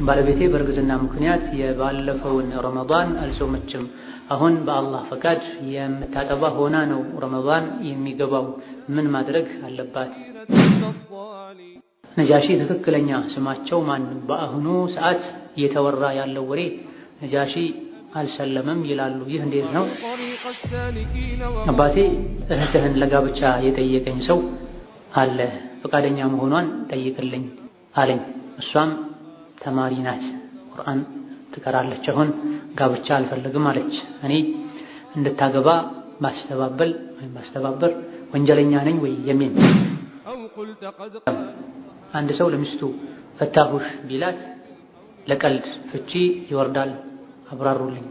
ባለቤቴ በእርግዝና ምክንያት የባለፈውን ረመዳን አልጾመችም። አሁን በአላህ ፈቃድ የምታጠባ ሆና ነው ረመዳን የሚገባው። ምን ማድረግ አለባት? ነጃሺ ትክክለኛ ስማቸው ማን? በአሁኑ ሰዓት እየተወራ ያለው ወሬ ነጃሺ አልሰለመም ይላሉ። ይህ እንዴት ነው? አባቴ እህትህን ለጋብቻ የጠየቀኝ ሰው አለ፣ ፈቃደኛ መሆኗን ጠይቅልኝ አለኝ። እሷም ተማሪ ናት፣ ቁርአን ትቀራለች። አሁን ጋብቻ አልፈልግም አለች። እኔ እንድታገባ ማስተባበር ወንጀለኛ ነኝ ወይ የሚል? አንድ ሰው ለሚስቱ ፈታሁሽ ቢላት ለቀልድ ፍቺ ይወርዳል? አብራሩልኝ።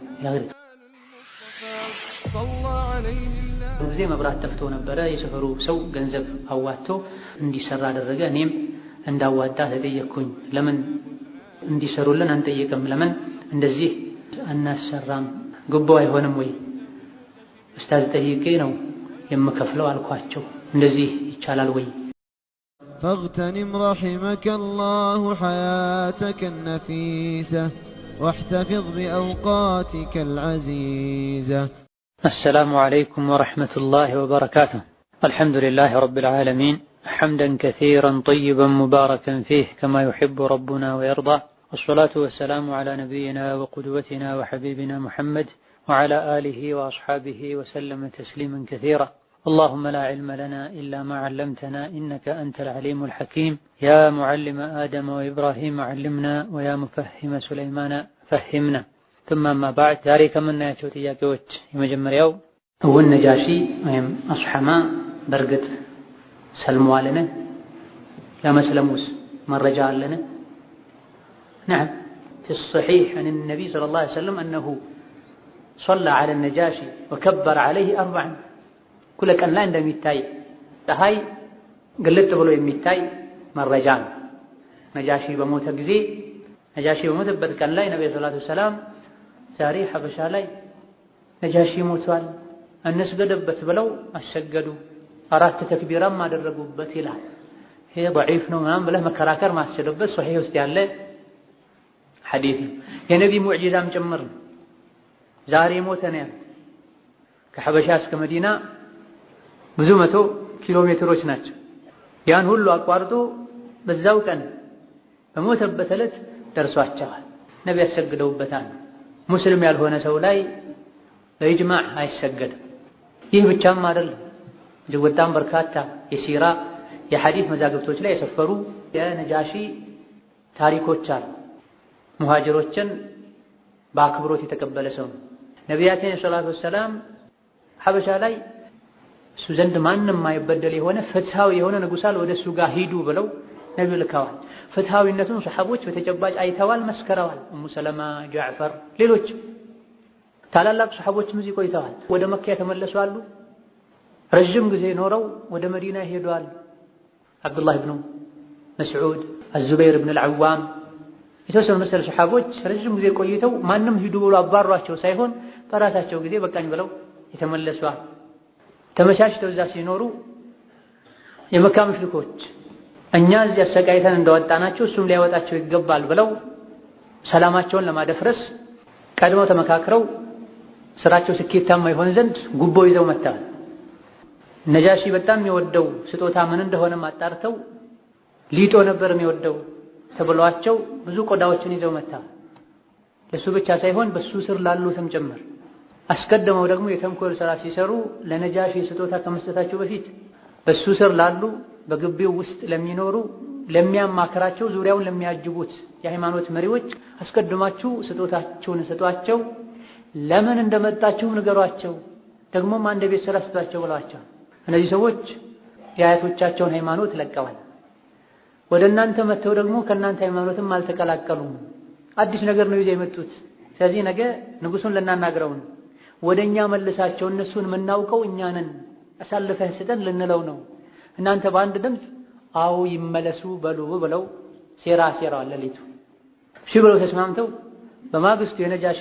ብዙ ጊዜ መብራት ጠፍቶ ነበረ። የሰፈሩ ሰው ገንዘብ አዋጥቶ እንዲሰራ አደረገ። እኔም እንዳዋጣ ተጠየቅኩኝ። ለምን እንዲሰሩልን አንጠይቅም? ለምን እንደዚህ አናሰራም? ጉቦ አይሆንም ወይ? ኡስታዝ ጠይቄ ነው የምከፍለው አልኳቸው። እንደዚህ ይቻላል ወይ? فاغتنم رحمك الله حياتك النفيسة واحتفظ بأوقاتك العزيزة. السلام عليكم ورحمة الله وبركاته. الحمد لله رب العالمين، حمدا كثيرا طيبا مباركا فيه كما يحب ربنا ويرضى، والصلاة والسلام على نبينا وقدوتنا وحبيبنا محمد وعلى آله وأصحابه وسلم تسليما كثيرا. اللهم لا علم لنا إلا ما علمتنا إنك أنت العليم الحكيم. يا معلم آدم وإبراهيم علمنا، ويا مفهم سليمان فهمنا. ثم ما بعد، ዛሬ ከምናያቸው ጥያቄዎች የመጀመሪያው እውን ነጃሺ ወይም አስሐማ በርግጥ ሰልሟልን? ለመስለሙስ መረጃ አለን? نعم، في الصحيح عن النبي صلى الله عليه وسلم أنه صلى على النجاشي وكبر عليه 4. كل كان لا እንደሚታይ ፀሐይ ግልጥ ብሎ የሚታይ መረጃ ነው። ነጃሺ በሞተ ጊዜ ነጃሺ በሞተበት ቀን ላይ ነብዩ ሰለላሁ ዐለይሂ ወሰለም ዛሬ ሐበሻ ላይ ነጃሺ ሞቷል እንስገድበት ብለው አሰገዱ። 4 ተክቢራም አደረጉበት ይላል። ይሄ ضعيف ነው ምናምን ብለህ መከራከር ማስችልበት ሶሒህ ውስጥ ያለ ሐዲስ ነው። የነቢ ሙዕጂዛም ጭምር ነው። ዛሬ ሞተ ነው ያሉት። ከሐበሻ እስከ መዲና ብዙ 100 ኪሎ ሜትሮች ናቸው። ያን ሁሉ አቋርጦ በዛው ቀን በሞተበት ዕለት ደርሷቸዋል። ነቢ ያሰግደውበታል። ሙስሊም ያልሆነ ሰው ላይ በኢጅማዕ አይሰገድም። ይህ ብቻም አይደለም፣ እጅግ በጣም በርካታ የሲራ የሐዲስ መዛግብቶች ላይ የሰፈሩ የነጃሺ ታሪኮች አሉ። ሙሃጅሮችን በአክብሮት የተቀበለ ሰው ነው። ነቢያችን ሰለላሁ ዐለይሂ ወሰለም ሐበሻ ላይ እሱ ዘንድ ማንም የማይበደል የሆነ ፍትሃዊ የሆነ ንጉሳል ወደ እሱ ጋር ሂዱ ብለው ነቢዩ ልከዋል። ፍትሃዊነቱን ሰሐቦች በተጨባጭ አይተዋል፣ መስከረዋል። ኡሙ ሰለማ፣ ጃዕፈር፣ ሌሎች ታላላቅ ሰሐቦችም እዚህ ቆይተዋል። ወደ መካ የተመለሱ አሉ። ረጅም ጊዜ ኖረው ወደ መዲና ይሄዳሉ። አብዱላህ ኢብኑ መስዑድ፣ አዙበይር ኢብኑ አልዓዋም፣ የተወሰኑ መሰል ሰሐቦች ረጅም ጊዜ ቆይተው ማንም ሂዱ ብሎ አባሯቸው ሳይሆን በራሳቸው ጊዜ በቃኝ ብለው የተመለሱ አሉ። ተመቻችተው እዛ ሲኖሩ የመካ ሙሽሪኮች እኛ እዚህ አሰቃይተን እንደወጣናቸው እሱም ሊያወጣቸው ይገባል ብለው ሰላማቸውን ለማደፍረስ ቀድመው ተመካክረው ስራቸው ስኬታማ ይሆን ዘንድ ጉቦ ይዘው መጥተዋል። ነጃሺ በጣም የሚወደው ስጦታ ምን እንደሆነ ማጣርተው ሊጦ ነበር የሚወደው ተብሏቸው ብዙ ቆዳዎችን ይዘው መጥተዋል። ለሱ ብቻ ሳይሆን በሱ ስር ላሉትም ጭምር። አስቀድመው ደግሞ የተንኮል ስራ ሲሰሩ ለነጃሺ ስጦታ ከመስጠታቸው በፊት በሱ ስር ላሉ በግቢው ውስጥ ለሚኖሩ ለሚያማክራቸው ዙሪያውን ለሚያጅቡት የሃይማኖት መሪዎች አስቀድማችሁ ስጦታችሁን ስጧቸው፣ ለምን እንደመጣችሁ ንገሯቸው፣ ደግሞም አንድ ቤት ስራ ስጧቸው ብለዋቸው። እነዚህ ሰዎች የአያቶቻቸውን ሃይማኖት ለቀዋል። ወደ እናንተ መጥተው ደግሞ ከእናንተ ሃይማኖትም አልተቀላቀሉም። አዲስ ነገር ነው ይዘው የመጡት። ስለዚህ ነገ ንጉሱን ልናናግረው ነው። ወደኛ መልሳቸው፣ እነሱን የምናውቀው እኛ ነን፣ አሳልፈህ ስጠን ልንለው ነው። እናንተ በአንድ ድምፅ አው ይመለሱ በሉ ብለው ሴራዋል ሌሊቱ። እሺ ብለው ተስማምተው በማግስቱ የነጃሺ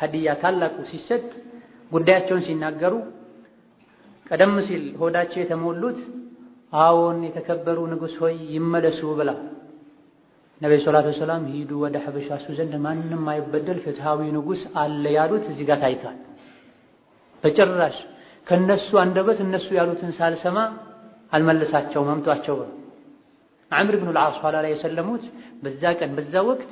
ሀዲያ ታላቁ ሲሰጥ ጉዳያቸውን ሲናገሩ ቀደም ሲል ሆዳቸው የተሞሉት አዎን የተከበሩ ንጉሥ ሆይ ይመለሱ ብላ ነብዩ ሰለላሁ ዐለይሂ ወሰለም ሂዱ ወደ ሐበሻ እሱ ዘንድ ማንንም አይበደል ፍትሃዊ ንጉስ አለ ያሉት እዚህ ጋር ታይቷል። በጭራሽ ከነሱ አንደበት እነሱ ያሉትን ሳልሰማ አልመለሳቸውም አምጧቸው። ዑመር ኢብኑ አልዓስ ኋላ ላይ የሰለሙት በዛ ቀን በዛ ወቅት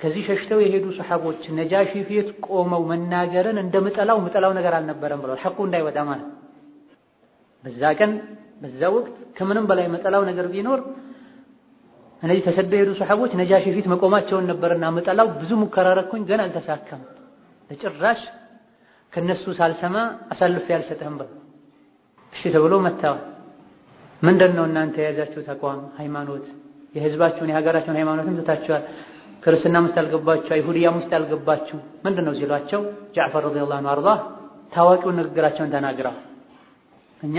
ከዚህ ሸሽተው የሄዱ ሰሐቦች ነጃሺ ፊት ቆመው መናገርን እንደምጠላው ነገር አልነበረም ብለው ሐቁ እንዳይወጣ ማለት። በዛ ቀን በዛ ወቅት ከምንም በላይ መጠላው ነገር ቢኖር እነዚህ ተሰደው የሄዱ ሰሐቦች ነጃሺ ፊት መቆማቸውን ነበርና መጠላው። ብዙ ሙከራ አደረኩኝ ግን አልተሳካም። በጭራሽ ከነሱ ሳልሰማ አሳልፌ አልሰጥህም ብለው እሺ ተብሎ መታወል። ምንድነው እናንተ የያዛችሁት አቋም ሃይማኖት? የህዝባችሁን የሀገራችሁን ሃይማኖትም ትታችኋል። ክርስትናም ውስጥ አልገባችሁ፣ አይሁዲያም ውስጥ አልገባችሁ ምንድነው ሲሏቸው ጃዕፈር ረዲየላሁ ዐንሁ አርዳ ታዋቂውን ንግግራቸውን ተናግረዋል። እኛ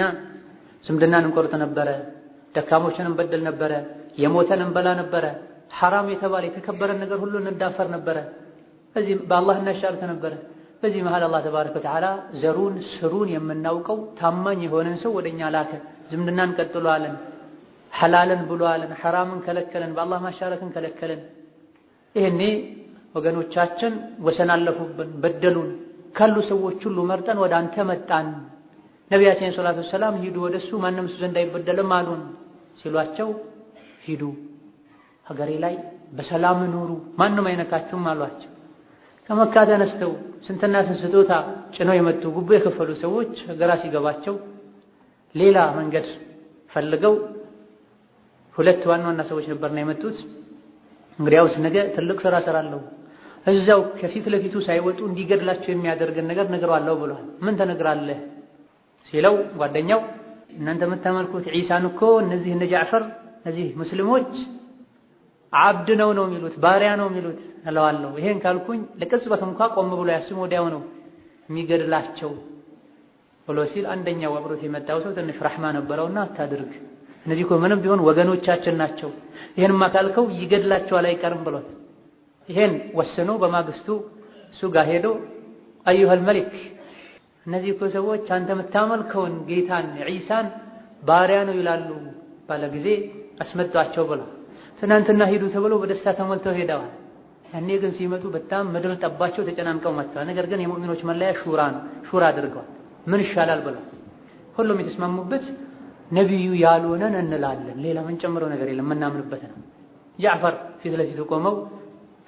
ዝምድናን እንቆርጥ ነበረ፣ ደካሞችን እንበድል ነበረ፣ የሞተን እንበላ ነበረ፣ ሐራም የተባለ የተከበረን ነገር ሁሉ እንዳፈር ነበረ፣ በዚህ በአላህ እናሻርክ ነበረ። በዚህ መሃል አላህ ተባረከ ወተዓላ ዘሩን ስሩን የምናውቀው ታማኝ የሆነን ሰው ወደኛ ላከ። ዝምድናን ቀጥሎ አለን፣ ሐላልን ብሎ አለን፣ ሐራምን ከለከለን፣ በአላህ ማሻረክን ከለከለን። ይሄኔ ወገኖቻችን ወሰን አለፉብን፣ በደሉን። ካሉ ሰዎች ሁሉ መርጠን ወደ አንተ መጣን። ነቢያችን ሰለላሁ ዐለይሂ ወሰለም ሂዱ ወደሱ ማንም እሱ ዘንድ አይበደልም አሉን ሲሏቸው ሂዱ ሀገሬ ላይ በሰላም ኑሩ ማንም አይነካችሁም አሏቸው። ከመካ ተነስተው ስንትና ስንት ስጦታ ጭነው የመጡ ጉቦ የከፈሉ ሰዎች ሀገራ ሲገባቸው ሌላ መንገድ ፈልገው ሁለት ዋና ሰዎች ነበርና የመጡት። እንግዲያውስ ነገ ትልቅ ስራ እሰራለሁ እዛው ከፊት ለፊቱ ሳይወጡ እንዲገድላቸው የሚያደርገን ነገር ነግረዋለሁ ብሏል። ምን ተነግራለህ ሲለው ጓደኛው እናንተ የምታመልኩት ዒሳን እኮ እነዚህ እነ ጃዕፈር እነዚህ ሙስሊሞች አብድ ነው የሚሉት ባሪያ ነው የሚሉት እለዋለሁ። ይሄን ካልኩኝ ለቅጽበት እንኳን ቆም ብሎ ያስሙ ወዲያው ነው የሚገድላቸው ብሎ ሲል አንደኛው አብሮት የመጣው ሰው ትንሽ ረሕማ ነበረውና አታድርግ እነዚህ እኮ ምንም ቢሆን ወገኖቻችን ናቸው፣ ይሄንማ ካልከው ይገድላቸዋል አይቀርም ብሎት ይሄን ወስኖ በማግስቱ እሱ ጋር ሄዶ አዩሃል መሊክ እነዚህ እኮ ሰዎች አንተ የምታመልከውን ጌታን ዒሳን ባሪያ ነው ይላሉ ባለ ጊዜ አስመጣቸው ብሎ ትናንትና ሂዱ ተብሎ በደስታ ተሞልተው ሄደዋል። ያኔ ግን ሲመጡ በጣም ምድር ጠባቸው ተጨናንቀው መጥተዋል። ነገር ግን የሙእሚኖች መለያ ሹራ ነው። ሹራ አድርገዋል። ምን ይሻላል ብለው ሁሉም የተስማሙበት ነቢዩ ያሉንን እንላለን፣ ሌላ ምን ጨምረው ነገር የለም የምናምንበት ነው። ጃዕፈር ፊት ለፊቱ ቆመው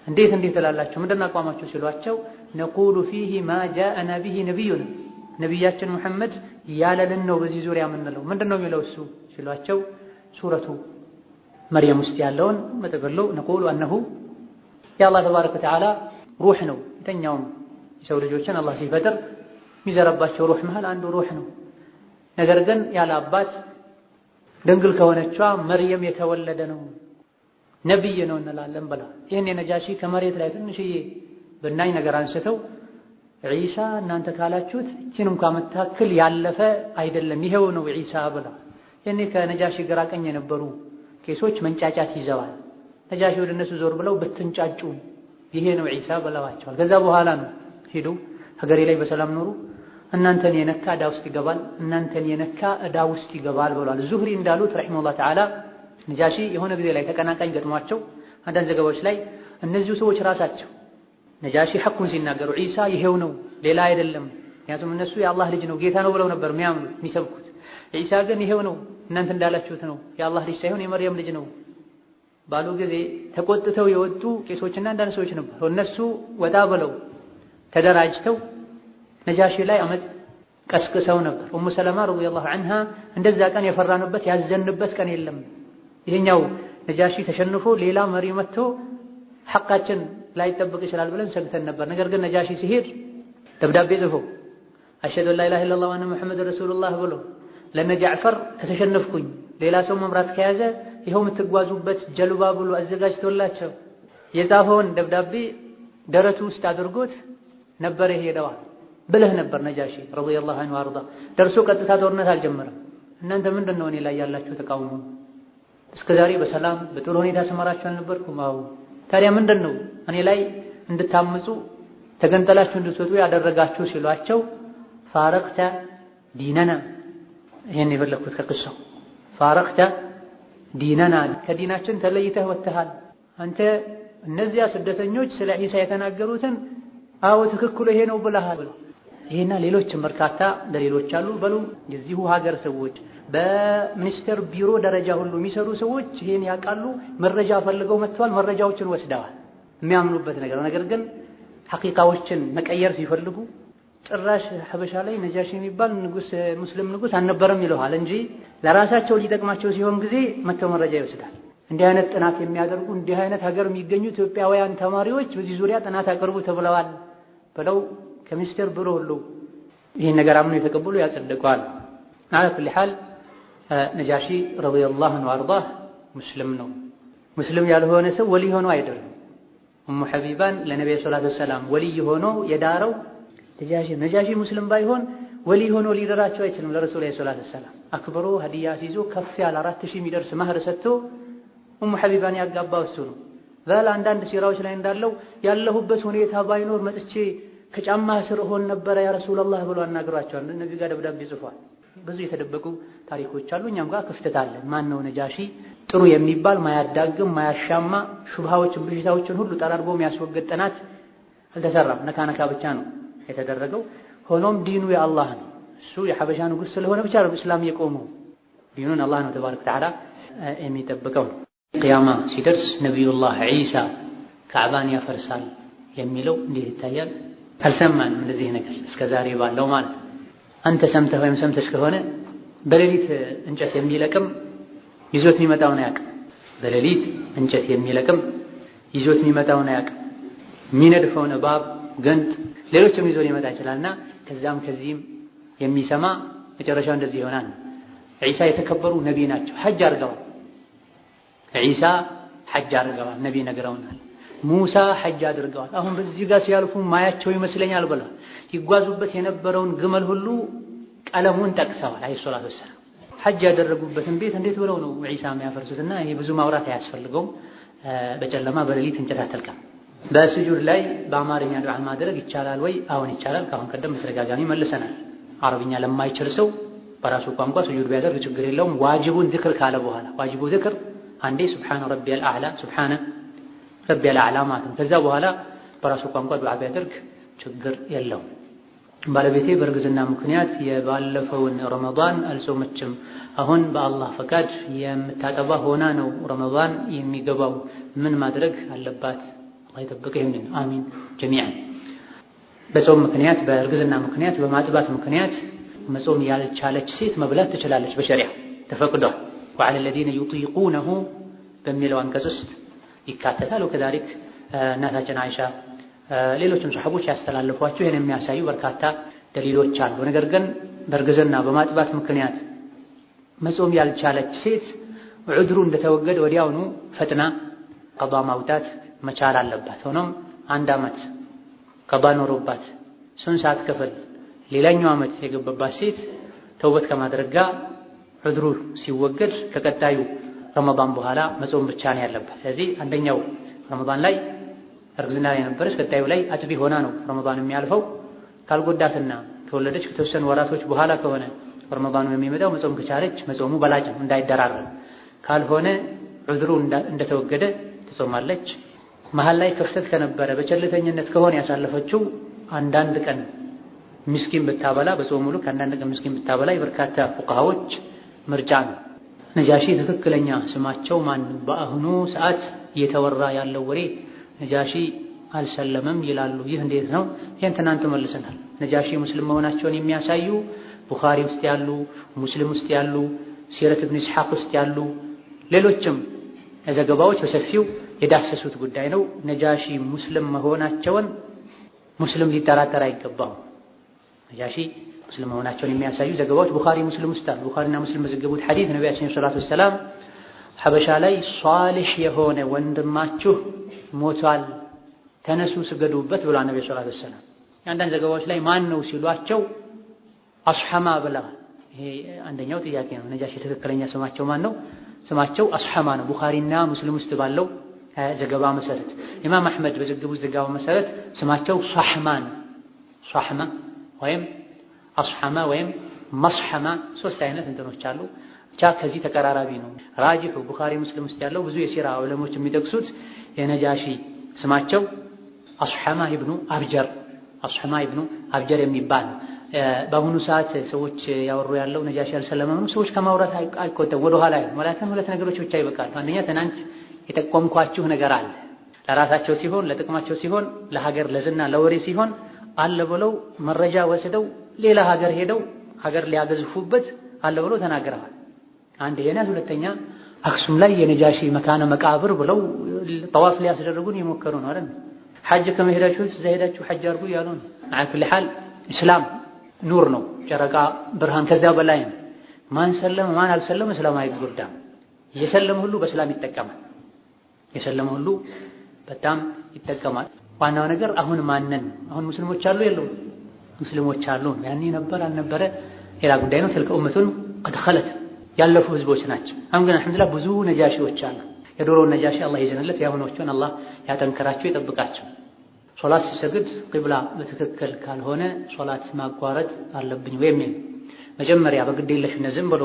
እንዴት እላላችሁ ምንድን ነው አቋማችሁ ሲሏቸው ነቁሉ ፊህ ማ ጃአና ቢሂ ነቢዩና ነቢያችን ሙሐመድ ያለልን ነው በዚህ ዙሪያ የምንለው። ምንድን ነው የሚለው እሱ ሲሏቸው ሱረቱ መርየም ውስጥ ያለውን መጠቅሎ ነቁሉ አነሁ የአላህ ተባረከ ወተዓላ ሩህ ነው። የተኛውም የሰው ልጆችን አላህ ሲፈጥር የሚዘረባቸው ሩህ መሃል አንዱ ሩህ ነው። ነገር ግን ያለ አባት ድንግል ከሆነችዋ መርየም የተወለደ ነው ነብይ ነው እንላለን ብላ ይሄን የነጃሺ ከመሬት ላይ ትንሽዬ ብናኝ ነገር አንስተው ዒሳ እናንተ ካላችሁት እቺን እንኳን መታከል ያለፈ አይደለም ይሄው ነው ዒሳ ብላ የኔ ከነጃሺ ግራ ቀኝ የነበሩ ቄሶች መንጫጫት ይዘዋል። ነጃሺ ወደ እነሱ ዞር ብለው ብትንጫጩ ይሄ ነው ዒሳ ብለዋቸዋል። ከዛ በኋላ ነው ሄዱ ሀገሬ ላይ በሰላም ኖሩ፣ እናንተን የነካ ዕዳ ውስጥ ይገባል፣ እናንተን የነካ ዕዳ ውስጥ ይገባል ብሏል። ዙህሪ እንዳሉት ረሒመሁላህ ተዓላ ነጃሺ የሆነ ጊዜ ላይ ተቀናቃኝ ገጥሟቸው አንዳንድ ዘገባዎች ላይ እነዚሁ ሰዎች ራሳቸው ነጃሺ ሐቁን ሲናገሩ ዒሳ ይሄው ነው ሌላ አይደለም፣ ምክንያቱም እነሱ የአላህ ልጅ ነው ጌታ ነው ብለው ነበር የሚያምኑት የሚሰብኩት። ዒሳ ግን ይሄው ነው እናንተ እንዳላችሁት ነው የአላህ ልጅ ሳይሆን የመርየም ልጅ ነው ባሉ ጊዜ ተቆጥተው የወጡ ቄሶችና አንዳንድ ሰዎች ነበሩ። እነሱ ወጣ ብለው ተደራጅተው ነጃሺ ላይ አመፅ ቀስቅሰው ነበር። ኡሙ ሰለማ ረዲየላሁ ዐንሃ እንደዛ ቀን የፈራንበት ያዘንበት ቀን የለም፣ ይሄኛው ነጃሺ ተሸንፎ ሌላ መሪ መጥቶ ሐቃችን ላይጠብቅ ይችላል ብለን ሰግተን ነበር። ነገር ግን ነጃሺ ሲሄድ ደብዳቤ ጽፎ አሽሀዱ አን ላ ኢላሀ ኢለላህ ወአነ ሙሐመድ ረሱሉላህ ብሎ ለነ ጃዕፈር ከተሸነፍኩኝ ሌላ ሰው መምራት ከያዘ ይኸው የምትጓዙበት ጀልባ ብሎ አዘጋጅቶላቸው የጻፈውን ደብዳቤ ደረቱ ውስጥ አድርጎት ነበር ሄደዋል ብለህ ነበር ነጃሺ ረዲየላሁ ዐንሁ አርዳ። ደርሶ ቀጥታ ጦርነት አልጀመረም። እናንተ ምንድነው እኔ ላይ ያላችሁ ተቃውሞ? እስከዛሬ በሰላም በጥሩ ሁኔታ ስመራችሁ አልነበርኩም? አዎ። ታዲያ ምንድነው እኔ ላይ እንድታምፁ ተገንጠላችሁ እንድትወጡ ያደረጋችሁ ሲሏቸው ፋረቅተ ዲነና ይሄን የፈለኩት ከቅሷው ፋረቅተ ዲነና ከዲናችን ተለይተህ ወጥተሃል። አንተ እነዚያ ስደተኞች ስለ ዒሳ የተናገሩትን አዎ ትክክሉ ይሄ ነው ብለሃል። ይሄና ሌሎችም በርካታ ደሊሎች አሉ። በሉ የዚሁ ሀገር ሰዎች በሚኒስቴር ቢሮ ደረጃ ሁሉ የሚሰሩ ሰዎች ይሄን ያውቃሉ። መረጃ ፈልገው መጥተዋል፣ መረጃዎችን ወስደዋል። የሚያምኑበት ነገር ግን ሐቂቃዎችን መቀየር ሲፈልጉ ጭራሽ ሐበሻ ላይ ነጃሺ የሚባል ንጉስ ሙስሊም ንጉስ አልነበረም ይለዋል እንጂ ለራሳቸው ሊጠቅማቸው ሲሆን ጊዜ መተው መረጃ ይወስዳል። እንዲህ አይነት ጥናት የሚያደርጉ እንዲህ አይነት ሀገር የሚገኙ ኢትዮጵያውያን ተማሪዎች በዚህ ዙሪያ ጥናት አቅርቡ ተብለዋል ብለው ከሚኒስቴር ቢሮ ሁሉ ይህን ነገር አምነው የተቀበሉ ያጸድቀዋል። على كل حال ነጃሺ ረዲየላሁ ዐንሁ ወአርዳህ ሙስሊም ነው። ሙስሊም ያልሆነ ሰው ወሊ ሆኖ አይደለም። ኡሙ ሐቢባን ለነብዩ ሰለላሁ ዐለይሂ ወሰለም ወሊ ሆኖ የዳረው ነጃሺ ሙስሊም ባይሆን ወሊ ሆኖ ሊደራቸው አይችልም። ለረሱል ሰለላሁ ዐለይሂ ወሰለም አክብሮ ሀዲያ ሲይዞ ከፍ ያለ 4000 የሚደርስ ማህር ሰጥቶ ኡሙ ሐቢባን ያጋባው እሱ ነው። ዛላ አንዳንድ ሲራዎች ላይ እንዳለው ያለሁበት ሁኔታ ባይኖር መጥቼ ከጫማ ስር ሆን ነበር ያ ረሱላህ ብሎ አናግሯቸዋል። ነብዩ ጋር ደብዳቤ ጽፏል። ብዙ የተደበቁ ታሪኮች አሉ። እኛም ጋር ክፍተት አለ። ማን ነው ነጃሺ? ጥሩ የሚባል ማያዳግም ማያሻማ ሹብሃዎችን ብዥታዎችን ሁሉ ጠራርጎ የሚያስወግድ ጥናት አልተሰራም። ነካነካ ብቻ ነው የተደረገው። ሆኖም ዲኑ የአላህ ነው። እሱ የሐበሻ ንጉስ ስለሆነ ብቻ ነው እስላም የቆመው። ዲኑን አላህ ነው ተባረከ ወተዓላ የሚጠብቀው። ቂያማ ሲደርስ ነቢዩላህ ዒሳ ካዕባን ያፈርሳል የሚለው እንዴት ይታያል? አልሰማንም እንደዚህ ነገር እስከ ዛሬ ባለው ማለት ነው። አንተ ሰምተህ ወይም ሰምተሽ ከሆነ በሌሊት እንጨት የሚለቅም ይዞት የሚመጣውን አያውቅም። በሌሊት እንጨት የሚለቅም ይዞት የሚመጣውን አያውቅም። የሚነድፈውን እባብ ገንጥ ሌሎችም ይዞ ሊመጣ ይችላልና ከዛም ከዚህም የሚሰማ መጨረሻው እንደዚህ ይሆናል። ዒሳ የተከበሩ ነቢይ ናቸው። ሐጅ አድርገዋል። ዒሳ ሐጅ አድርገዋል። ነቢይ ነግረውናል። ሙሳ ሐጅ አድርገዋል። አሁን በዚህ ጋር ሲያልፉ ማያቸው ይመስለኛል ብለዋል። ይጓዙበት የነበረውን ግመል ሁሉ ቀለሙን ጠቅሰዋል። አለይሂ ሰላቱ ወሰላም ሐጅ ያደረጉበትን ቤት እንዴት ብለው ነው ዒሳ የሚያፈርሱትና ይሄ ብዙ ማውራት አያስፈልገውም። በጨለማ በሌሊት እንጨት አትልቀም። በስጁድ ላይ በአማርኛ ዱዓ ማድረግ ይቻላል ወይ? አሁን ይቻላል። ከአሁን ቀደም በተደጋጋሚ መልሰናል። አረብኛ ለማይችል ሰው በራሱ ቋንቋ ስጁድ ቢያደርግ ችግር የለውም። ዋጅቡን ዝክር ካለ በኋላ ዋጅቡ ዝክር አንዴ ሱብሓነ ረቢየል አዕላ ሱብሓነ ረቢየል አዕላ ማለት ነው። ከዛ በኋላ በራሱ ቋንቋ ዱዓ ቢያደርግ ችግር የለውም። ባለቤቴ በእርግዝና ምክንያት የባለፈውን ረመዳን አልጾመችም። አሁን በአላህ ፈቃድ የምታጠባ ሆና ነው ረመዳን የሚገባው። ምን ማድረግ አለባት? አላህ ይጠብቅህ። ይሁን አሚን ጀሚዓን። በጾም ምክንያት በእርግዝና ምክንያት በማጥባት ምክንያት መጾም ያልቻለች ሴት መብላት ትችላለች። በሸሪዓ ተፈቅዷል። ወዐለ الذين يطيقونه በሚለው አንቀጽ ውስጥ ይካተታል። ወከዛሊክ እናታችን አይሻ ሌሎችም ሰሐቦች ያስተላልፏቸው ይሄን የሚያሳዩ በርካታ ደሊሎች አሉ። ነገር ግን በእርግዝና በማጥባት ምክንያት መጾም ያልቻለች ሴት ዑድሩ እንደተወገደ ወዲያውኑ ፈጥና ቀዷ ማውጣት መቻል አለባት። ሆኖም 1 ዓመት ቀዷ ኖሮባት እሱን ሳትከፍል ሌላኛው ዓመት የገባባት ሴት ተውበት ከማድረግ ጋር ዑድሩ ሲወገድ ከቀጣዩ ረመዳን በኋላ መጾም ብቻ ነው ያለባት። ስለዚህ አንደኛው ረመዳን ላይ እርግዝና ላይ ነበረች፣ ቀጣዩ ላይ አጥቢ ሆና ነው ረመዳን የሚያልፈው። ካልጎዳትና ከወለደች ከተወሰኑ ወራቶች በኋላ ከሆነ ረመዳኑ የሚመጣው መጾም ከቻለች መጾሙ በላጭ ነው እንዳይደራረብ። ካልሆነ ዑድሩ እንደተወገደ ትጾማለች። መሀል ላይ ክፍተት ከነበረ በቸልተኝነት ከሆነ ያሳለፈችው አንዳንድ ቀን ምስኪን ብታበላ በጾሙ ልክ አንዳንድ ቀን ምስኪን ብታበላ የበርካታ ፉቃሃዎች ምርጫ ነው። ነጃሺ ትክክለኛ ስማቸው ማን? በአሁኑ ሰዓት እየተወራ ያለው ወሬ ነጃሺ አልሰለመም ይላሉ። ይህ እንዴት ነው? ይሄን ትናንት መልሰናል። ነጃሺ ሙስሊም መሆናቸውን የሚያሳዩ ቡኻሪ ውስጥ ያሉ፣ ሙስሊም ውስጥ ያሉ፣ ሲረት ኢብኑ ኢስሐቅ ውስጥ ያሉ ሌሎችም ዘገባዎች በሰፊው የዳሰሱት ጉዳይ ነው። ነጃሺ ሙስሊም መሆናቸውን ሙስሊም ሊጠራጠር አይገባም። ነጃሺ ሙስሊም መሆናቸውን የሚያሳዩ ዘገባዎች ቡኻሪ ሙስሊም ውስጥ አሉ። ቡኻሪና ሙስሊም በዘገቡት ሐዲስ ነቢያችን ሰለላሁ ዐለይሂ ወሰለም ሐበሻ ላይ ሷሊህ የሆነ ወንድማችሁ ሞቷል፣ ተነሱ ስገዱበት ብሏል ነብዩ ሰለላሁ ዐለይሂ ወሰለም። አንዳንድ ዘገባዎች ላይ ማን ነው ሲሏቸው አስሐማ ብለዋል። ይሄ አንደኛው ጥያቄ ነው። ነጃሺ ትክክለኛ ስማቸው ማን ነው? ስማቸው አስሐማ ነው። ቡኻሪና ሙስሊም ውስጥ ባለው ዘገባ መሰረት ኢማም አህመድ በዘገቡት ዘገባ መሰረት ስማቸው ሷህማን፣ ሷህማ ወይም አስሐማ ወይም መስሐማ 3 አይነት እንትኖች አሉ። ከዚህ ተቀራራቢ ነው። ራጂሑ ቡኻሪ ሙስሊም ውስጥ ያለው ብዙ የሲራ ዑለሞች የሚጠቅሱት የነጃሺ ስማቸው አስሐማ ኢብኑ አብጀር የሚባል በአሁኑ ሰዓት ሰዎች ያወሩ ያለው ነጃሺ አልሰለመም ነው። ሰዎች ከማውራት አይቆጠም ወደ ኋላ ወላከን ሁለት ነገሮች ብቻ ይበቃሉ። አንደኛ ትናንት የጠቆምኳችሁ ነገር አለ። ለራሳቸው ሲሆን ለጥቅማቸው ሲሆን ለሀገር ለዝና ለወሬ ሲሆን አለ ብለው መረጃ ወስደው ሌላ ሀገር ሄደው ሀገር ሊያገዝፉበት አለ ብለው ተናግረዋል። አንድ የናት ሁለተኛ አክሱም ላይ የነጃሺ መካነ መቃብር ብለው ጠዋፍ ሊያስደርጉን የሞከሩ ነው አይደል? ሐጅ ከመሄዳችሁ እዛ ሄዳችሁ ሐጅ አድርጉ ያሉ ነው። አክል ሐል እስላም ኑር ነው፣ ጨረቃ ብርሃን ከዛ በላይ ነው። ማን ሰለመ ማን አልሰለመ እስላም አይጎዳም። የሰለመ ሁሉ በእስላም ይጠቀማል። የሰለመ ሁሉ በጣም ይጠቀማል። ዋናው ነገር አሁን ማንን አሁን ሙስሊሞች አሉ የሉም? ሙስሊሞች አሉ። ያኔ ነበር አልነበረ ሌላ ጉዳይ ነው። ትልከ ኡመቱን قد خلت ያለፉ ህዝቦች ናቸው። አሁን ግን አልሐምዱሊላህ ብዙ ነጃሺዎች አሉ። የዶሮውን ነጃሺ አላህ ይዘንለት፣ ያሁኖቹን አላህ ያጠንከራቸው ይጠብቃቸው። ሶላት ሲሰግድ ቂብላ በትክክል ካልሆነ ሶላት ማቋረጥ አለብኝ ወይ የሚል መጀመሪያ በግዴለሽነት ዝም ብሎ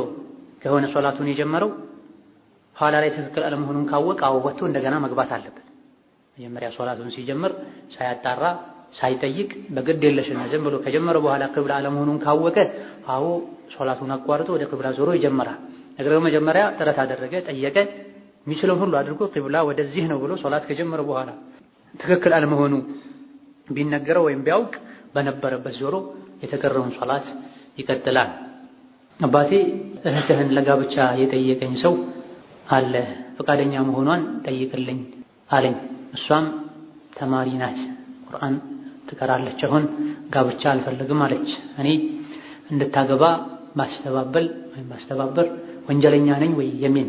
ከሆነ ሶላቱን የጀመረው ኋላ ላይ ትክክል አለመሆኑን ካወቀ ወጥቶ እንደገና መግባት አለበት። መጀመሪያ ሶላቱን ሲጀምር ሳያጣራ ሳይጠይቅ በግዴለሽነት ዝም ብሎ ከጀመረ በኋላ ቂብላ አለመሆኑን ካወቀ ሶላቱን አቋርጦ ወደ ቂብላ ዞሮ ይጀምራል። ነገር ግን መጀመሪያ ጥረት አደረገ፣ ጠየቀ፣ የሚችለውን ሁሉ አድርጎ ቂብላ ወደዚህ ነው ብሎ ሶላት ከጀመረ በኋላ ትክክል አለመሆኑ ቢነገረው ወይም ቢያውቅ በነበረበት ዞሮ የተቀረውን ሶላት ይቀጥላል። አባቴ እህትህን ለጋብቻ የጠየቀኝ ሰው አለ፣ ፈቃደኛ መሆኗን ጠይቅልኝ አለኝ። እሷም ተማሪ ናት፣ ቁርአን ትቀራለች። አሁን ጋብቻ አልፈልግም አለች። እኔ እንድታገባ ማስተባበር ወንጀለኛ ነኝ ወይ የሚል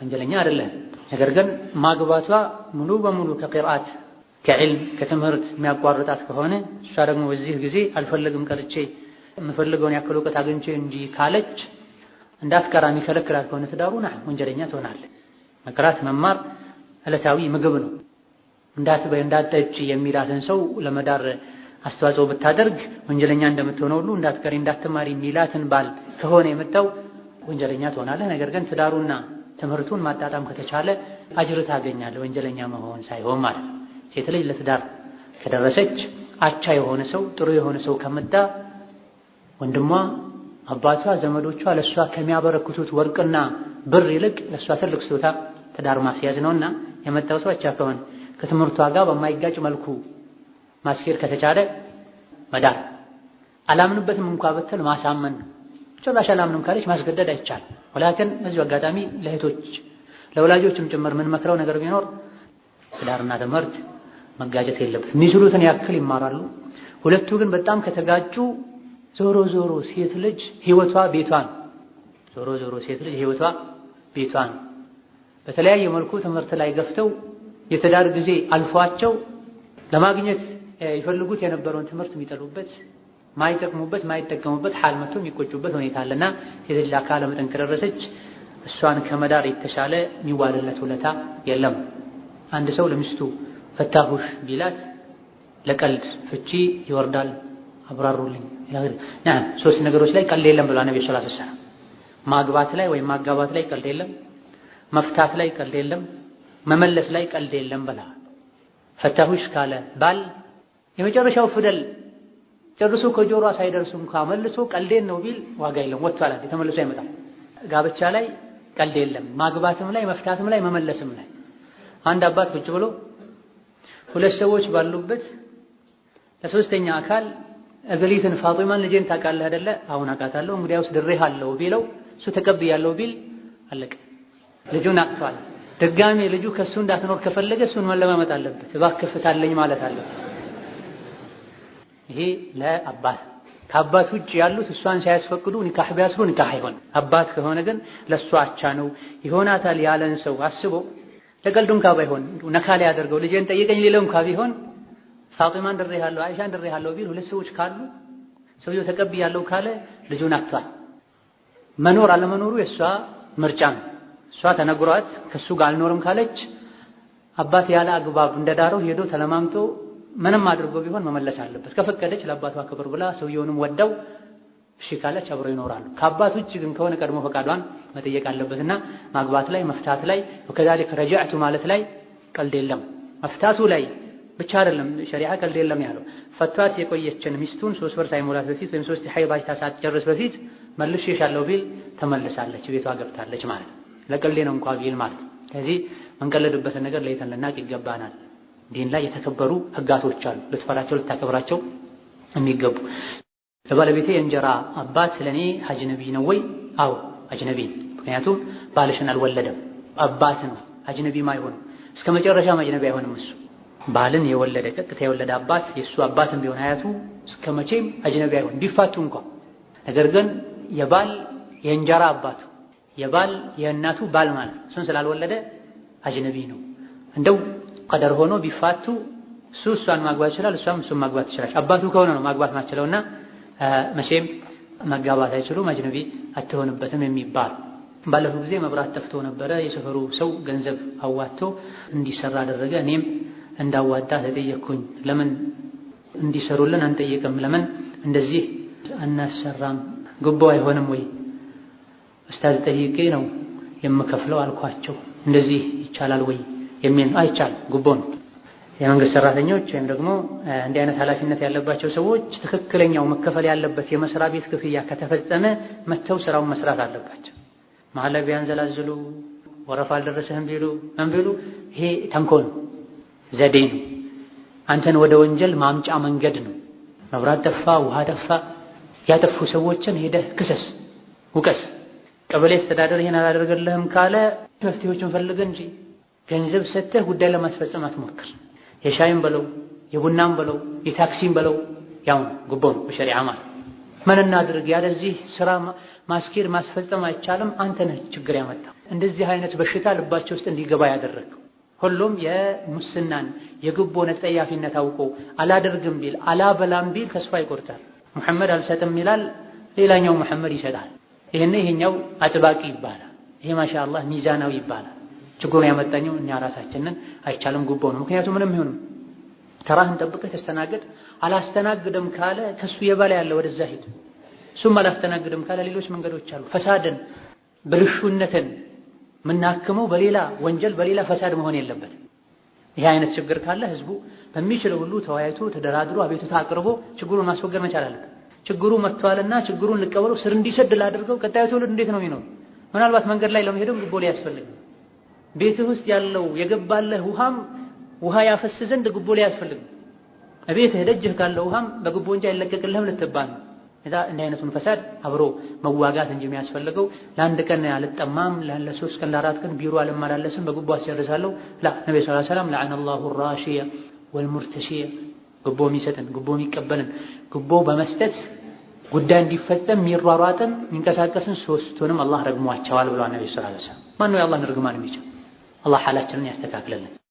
ወንጀለኛ አይደለም። ነገር ግን ማግባቷ ሙሉ በሙሉ ከቂርአት ከዕልም ከትምህርት የሚያቋርጣት ከሆነ እሷ ደግሞ በዚህ ጊዜ አልፈልግም ቀርቼ የምፈልገውን ያክል እውቀት አግኝቼ እንጂ ካለች እንዳትቀራ የሚከለክላት ከሆነ ትዳሩ ወንጀለኛ ትሆናለች። መቅራት መማር ዕለታዊ ምግብ ነው። እንዳትበይ እንዳትጠጪ የሚላትን ሰው ለመዳር አስተዋጽኦ ብታደርግ ወንጀለኛ እንደምትሆነው ሁሉ እንዳትቀሪ እንዳትማሪ የሚላትን ባል ከሆነ የመጣው ወንጀለኛ ትሆናለህ። ነገር ግን ትዳሩና ትምህርቱን ማጣጣም ከተቻለ አጅር ታገኛለህ፣ ወንጀለኛ መሆን ሳይሆን ማለት ነው። ሴት ልጅ ለትዳር ከደረሰች አቻ የሆነ ሰው ጥሩ የሆነ ሰው ከመጣ ወንድሟ፣ አባቷ፣ ዘመዶቿ ለሷ ከሚያበረክቱት ወርቅና ብር ይልቅ ለሷ ትልቅ ስጦታ ትዳር ማስያዝ ነውና የመጣው ሰው አቻ ከሆነ ከትምህርቷ ጋር በማይጋጭ መልኩ ማስኬድ ከተቻለ መዳር። አላምንበትም እንኳ ብትል ማሳመን፣ ጭራሽ አላምንም ካለች ማስገደድ አይቻልም። ወላኪን በዚሁ አጋጣሚ ለእህቶች ለወላጆችም ጭምር ምን መክረው ነገር ቢኖር ትዳርና ትምህርት መጋጨት የለበትም። የሚችሉትን ያክል ይማራሉ። ሁለቱ ግን በጣም ከተጋጩ ዞሮ ዞሮ ሴት ልጅ ህይወቷ ቤቷን ቤቷን በተለያየ መልኩ ትምህርት ላይ ገፍተው የትዳር ጊዜ አልፏቸው ለማግኘት ይፈልጉት የነበረውን ትምህርት የሚጠሉበት ማይጠቅሙበት ማይጠቀሙበት ሐል መጥቶ የሚቆጩበት ሁኔታ አለና ሴት ልጅ አካለ መጠን ከደረሰች እሷን ከመዳር የተሻለ የሚዋልለት ውለታ የለም። አንድ ሰው ለሚስቱ ፈታሁሽ ቢላት ለቀልድ ፍቺ ይወርዳል። አብራሩልኝ ነዓም። ሶስት ነገሮች ላይ ቀልድ የለም ብሏል ነብዩ ሰለላሁ ዐለይሂ ወሰለም። ማግባት ላይ ወይም ማጋባት ላይ ቀልድ የለም፣ መፍታት ላይ ቀልድ የለም፣ መመለስ ላይ ቀልድ የለም ብላ ፈታሁሽ ካለ ባል የመጨረሻው ፊደል ጨርሶ ከጆሮዋ ሳይደርሱ እንኳን መልሶ ቀልዴን ነው ቢል ዋጋ የለም፣ ወጥቷል፣ ተመልሶ አይመጣም። ጋብቻ ላይ ቀልድ የለም፣ ማግባትም ላይ መፍታትም ላይ መመለስም ላይ። አንድ አባት ቁጭ ብሎ ሁለት ሰዎች ባሉበት ለሶስተኛ አካል እገሊትን ፋጢማን ልጄን ታውቃለህ አይደለ? አሁን አውቃታለሁ፣ እንግዲያውስ ድሬሃለሁ ቢለው እሱ ተቀብያለሁ ቢል አለቀ። ልጁን አጥቷል። ድጋሜ ልጁ ከሱ እንዳትኖር ከፈለገ እሱን መለማመጥ አለበት። እባክህ ፍታለኝ ማለት አለበት። ይሄ ለአባት ከአባት ውጭ ያሉት እሷን ሳያስፈቅዱ ኒካህ ቢያስሩ ኒካህ አይሆን። አባት ከሆነ ግን ለሷ አቻ ነው ይሆናታል ያለን ሰው አስቦ ለቀልዱን ካባ ይሆን ነካ ላይ ያደርገው ልጄን ጠይቀኝ ሊለው እንኳ ቢሆን ፋጢማን ድሬሃለሁ አይሻን ድሬሃለሁ ቢል ሁለት ሰዎች ካሉ ሰውየው ተቀብያለሁ ካለ ልጁን አጥቷል። መኖር አለመኖሩ የሷ ምርጫ ነው። እሷ ተነግሯት ከሱ ጋር አልኖርም ካለች አባት ያለ አግባብ እንደዳረው ሄዶ ተለማምጦ ምንም አድርጎ ቢሆን መመለስ አለበት። ከፈቀደች ለአባቷ ክብር ብላ ሰውየውንም ወደው እሺ ካለች አብረው ይኖራሉ። ከአባት ውጭ ግን ከሆነ ቀድሞ ፈቃዷን መጠየቅ አለበትና ማግባት ላይ መፍታት ላይ ወከዛሊክ ረጃዕቱ ማለት ላይ ቀልድ የለም። መፍታቱ ላይ ብቻ አይደለም ሸሪዓ ቀልድ የለም ያለው። ፈቷት የቆየችን ሚስቱን 3 ወር ሳይሞላት በፊት ወይም 3 ሐይድ አይታ ሳትጨርስ በፊት መልሼሻለሁ ቢል ተመልሳለች፣ ቤቷ ገብታለች ማለት ነው። ለቀልዴ ነው እንኳን ቢል ማለት ነው። ስለዚህ መንቀለድበትን ነገር ለይተን ልናቅ ይገባናል። ዲን ላይ የተከበሩ ህጋቶች አሉ፣ ልትፈራቸው ልታከብራቸው የሚገቡ። ለባለቤቴ የእንጀራ አባት ለኔ አጅነቢ ነው ወይ? አዎ አጅነቢ። ምክንያቱም ባልሽን አልወለደም፣ አባት ነው አጅነቢ ማይሆን። እስከ መጨረሻ አጅነቢ አይሆንም እሱ። ባልን የወለደ ቀጥታ የወለደ አባት የሱ አባትም ቢሆን አያቱ እስከ መቼም አጅነቢ አይሆን ቢፋቱ እንኳን። ነገር ግን የባል የእንጀራ አባቱ የባል የእናቱ ባል ማለት እሱን ስላልወለደ አጅነቢ ነው። እንደው ቀደር ሆኖ ቢፋቱ እሱ እሷን ማግባት ይችላል፣ እሷም እሱን ማግባት ትችላለች። አባቱ ከሆነ ነው ማግባት ማችለውና መቼም መጋባት አይችሉም፣ አጅነቢ አትሆንበትም የሚባል። ባለፈው ጊዜ መብራት ጠፍቶ ነበረ። የሰፈሩ ሰው ገንዘብ አዋጥቶ እንዲሰራ አደረገ። እኔም እንዳዋጣ ተጠየቅኩኝ። ለምን እንዲሰሩልን አንጠይቅም? ለምን እንደዚህ አናሰራም? ጉቦ አይሆንም ወይ? ኡስታዝ ጠይቄ ነው የምከፍለው አልኳቸው። እንደዚህ ይቻላል ወይ የሚል አይቻል። ጉቦ ነው። የመንግስት ሰራተኞች ወይም ደግሞ እንዲህ አይነት ኃላፊነት ያለባቸው ሰዎች ትክክለኛው መከፈል ያለበት የመስሪያ ቤት ክፍያ ከተፈጸመ መተው ስራውን መስራት አለባቸው። መሀል ላይ ቢያንዘላዝሉ ወረፋ አልደረሰህም ቢሉ ምን ቢሉ ይሄ ተንኮል ዘዴ ነው። አንተን ወደ ወንጀል ማምጫ መንገድ ነው። መብራት ጠፋ፣ ውሃ ጠፋ፣ ያጠፉ ሰዎችን ሄደህ ክሰስ፣ ውቀስ። ቀበሌ አስተዳደር ይሄን አላደረገልህም ካለ መፍትሄዎችን ፈልግ እንጂ ገንዘብ ሰጥተህ ጉዳይ ለማስፈጸም አትሞክር። የሻይም በለው የቡናም በለው የታክሲም በለው ያው ጉቦ ነው በሸሪዓ ማለት። ምን እናድርግ? ያለዚህ ስራ ማስኬድ ማስፈጸም አይቻልም። አንተ ነህ ችግር ያመጣው። እንደዚህ አይነት በሽታ ልባቸው ውስጥ እንዲገባ ያደረገው። ሁሉም የሙስናን የጉቦን ተጠያፊነት አውቆ አላደርግም ቢል አላበላም ቢል ተስፋ ይቆርጣል። መሐመድ አልሰጥም ይላል፣ ሌላኛው መሐመድ ይሰጣል። ይሄኛው አጥባቂ ይባላል፣ ይሄ ማሻአላህ ሚዛናዊ ይባላል። ችግሩን ያመጣኘው እኛ ራሳችንን አይቻልም፣ ጉቦ ነው። ምክንያቱም ምንም ይሁን ተራህን ጠብቀህ ተስተናገድ። አላስተናግድም ካለ ከሱ የበላይ ያለ ወደዛ ሂድ። እሱም አላስተናግድም ካለ ሌሎች መንገዶች አሉ። ፈሳድን ብልሹነትን ምናክመው በሌላ ወንጀል በሌላ ፈሳድ መሆን የለበትም። ይሄ አይነት ችግር ካለ ህዝቡ በሚችለው ሁሉ ተወያይቶ ተደራድሮ አቤቱታ አቅርቦ ችግሩን ማስወገድ መቻል አለበት። ችግሩ መጥቷልና ችግሩን ልቀበለው ስር እንዲሰድ ላድርገው። ቀጣዩ ትውልድ እንዴት ነው የሚኖር? ምናልባት መንገድ ላይ ለመሄድም ጉቦ ሊያስፈልግ፣ ቤትህ ውስጥ ያለው የገባለህ ውሃ ያፈስ ዘንድ ጉቦ ሊያስፈልግ፣ እቤትህ ደጅህ ካለው ውሃም በጉቦ እንጂ አይለቀቅልህም ልትባል ነው። እንዲህ አይነቱን ፈሳድ አብሮ መዋጋት እንጂ የሚያስፈልገው ለአንድ ቀን አልጠማም ለ3 ቀን ለ4 ቀን ቢሮ አልመላለስም በጉቦ አስጨርሳለሁ ላ ነብዩ ሰለላሁ ዐለይሂ ወሰለም ለዐነ አላሁ ራሺየ ወልሙርተሺየ ጉቦ የሚሰጥን ጉቦ የሚቀበልን ጉቦ በመስጠት ጉዳይ እንዲፈጸም የሚሯሯጥን የሚንቀሳቀስን ሶስቱንም አላህ ረግሟቸዋል ብለዋል ነብዩ ሰለላሁ ዐለይሂ ወሰለም። ማን ነው የአላህን ርግማን የሚችል? አላህ ሐላችንን ያስተካክልልን።